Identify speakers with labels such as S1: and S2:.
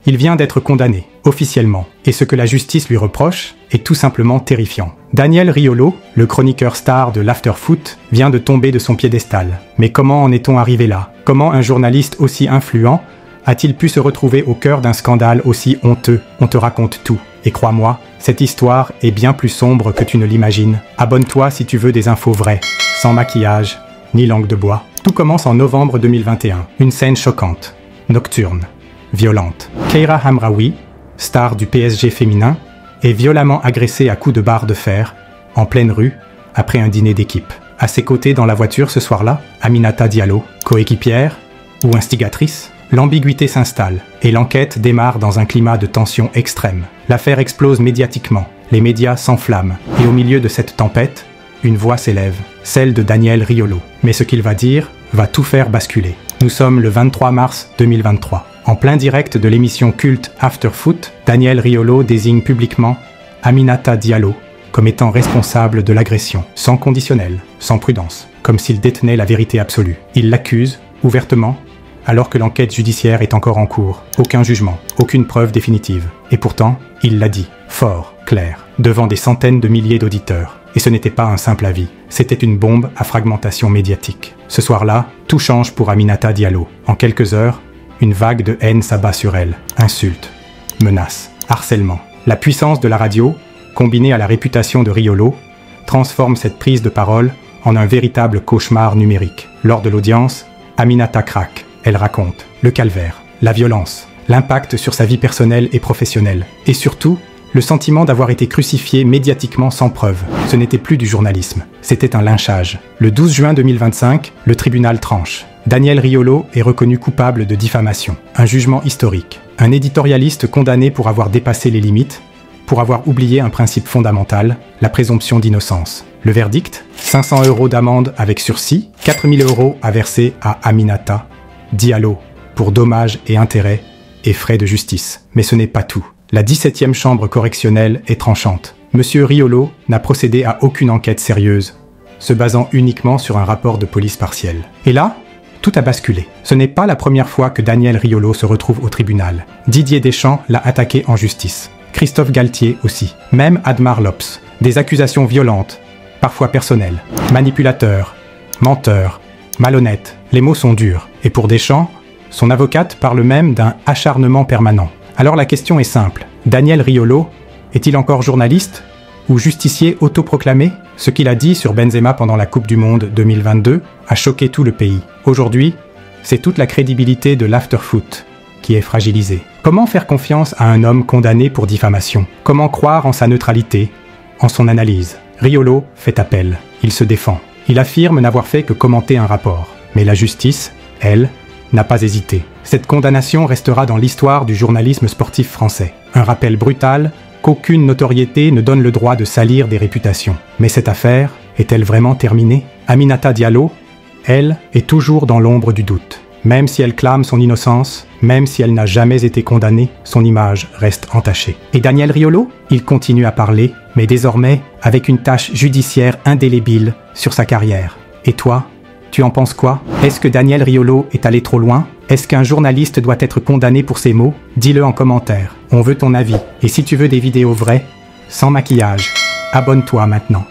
S1: Il vient d'être condamné, officiellement, et ce que la justice lui reproche est tout simplement terrifiant. Daniel Riolo, le chroniqueur star de l'Afterfoot, vient de tomber de son piédestal. Mais comment en est-on arrivé là? Comment un journaliste aussi influent a-t-il pu se retrouver au cœur d'un scandale aussi honteux? On te raconte tout. Et crois-moi, cette histoire est bien plus sombre que tu ne l'imagines. Abonne-toi si tu veux des infos vraies, sans maquillage, ni langue de bois. Tout commence en novembre 2021. Une scène choquante, nocturne, violente. Keira Hamraoui, star du PSG féminin, est violemment agressée à coups de barre de fer, en pleine rue, après un dîner d'équipe. À ses côtés dans la voiture ce soir-là, Aminata Diallo, coéquipière ou instigatrice. L'ambiguïté s'installe et l'enquête démarre dans un climat de tension extrême. L'affaire explose médiatiquement, les médias s'enflamment et au milieu de cette tempête, une voix s'élève, celle de Daniel Riolo. Mais ce qu'il va dire va tout faire basculer. Nous sommes le 23 mars 2023. En plein direct de l'émission culte Afterfoot, Daniel Riolo désigne publiquement Aminata Diallo comme étant responsable de l'agression, sans conditionnel, sans prudence, comme s'il détenait la vérité absolue. Il l'accuse, ouvertement, alors que l'enquête judiciaire est encore en cours. Aucun jugement, aucune preuve définitive. Et pourtant, il l'a dit, fort, clair, devant des centaines de milliers d'auditeurs. Et ce n'était pas un simple avis, c'était une bombe à fragmentation médiatique. Ce soir-là, tout change pour Aminata Diallo. En quelques heures, une vague de haine s'abat sur elle. Insultes, menaces, harcèlement. La puissance de la radio, combinée à la réputation de Riolo, transforme cette prise de parole en un véritable cauchemar numérique. Lors de l'audience, Aminata craque. Elle raconte le calvaire, la violence, l'impact sur sa vie personnelle et professionnelle, et surtout, le sentiment d'avoir été crucifiée médiatiquement sans preuve. Ce n'était plus du journalisme, c'était un lynchage. Le 12 juin 2025, le tribunal tranche. Daniel Riolo est reconnu coupable de diffamation. Un jugement historique. Un éditorialiste condamné pour avoir dépassé les limites, pour avoir oublié un principe fondamental, la présomption d'innocence. Le verdict, 500 € d'amende avec sursis, 4000 € à verser à Aminata Diallo pour dommages et intérêts et frais de justice. Mais ce n'est pas tout. La 17e chambre correctionnelle est tranchante. Monsieur Riolo n'a procédé à aucune enquête sérieuse, se basant uniquement sur un rapport de police partiel. Et là, tout a basculé. Ce n'est pas la première fois que Daniel Riolo se retrouve au tribunal. Didier Deschamps l'a attaqué en justice. Christophe Galtier aussi. Même Admar Lops. Des accusations violentes, parfois personnelles. Manipulateur, menteur, malhonnête. Les mots sont durs. Et pour Deschamps, son avocate parle même d'un acharnement permanent. Alors la question est simple. Daniel Riolo est-il encore journaliste ou justicier autoproclamé? Ce qu'il a dit sur Benzema pendant la Coupe du Monde 2022 a choqué tout le pays. Aujourd'hui, c'est toute la crédibilité de l'Afterfoot qui est fragilisée. Comment faire confiance à un homme condamné pour diffamation? Comment croire en sa neutralité, en son analyse? Riolo fait appel. Il se défend. Il affirme n'avoir fait que commenter un rapport. Mais la justice, elle, n'a pas hésité. Cette condamnation restera dans l'histoire du journalisme sportif français. Un rappel brutal qu'aucune notoriété ne donne le droit de salir des réputations. Mais cette affaire est-elle vraiment terminée? Aminata Diallo, elle, est toujours dans l'ombre du doute. Même si elle clame son innocence, même si elle n'a jamais été condamnée, son image reste entachée. Et Daniel Riolo? Il continue à parler, mais désormais avec une tâche judiciaire indélébile sur sa carrière. Et toi? Tu en penses quoi? Est-ce que Daniel Riolo est allé trop loin? Est-ce qu'un journaliste doit être condamné pour ses mots? Dis-le en commentaire. On veut ton avis. Et si tu veux des vidéos vraies, sans maquillage, abonne-toi maintenant.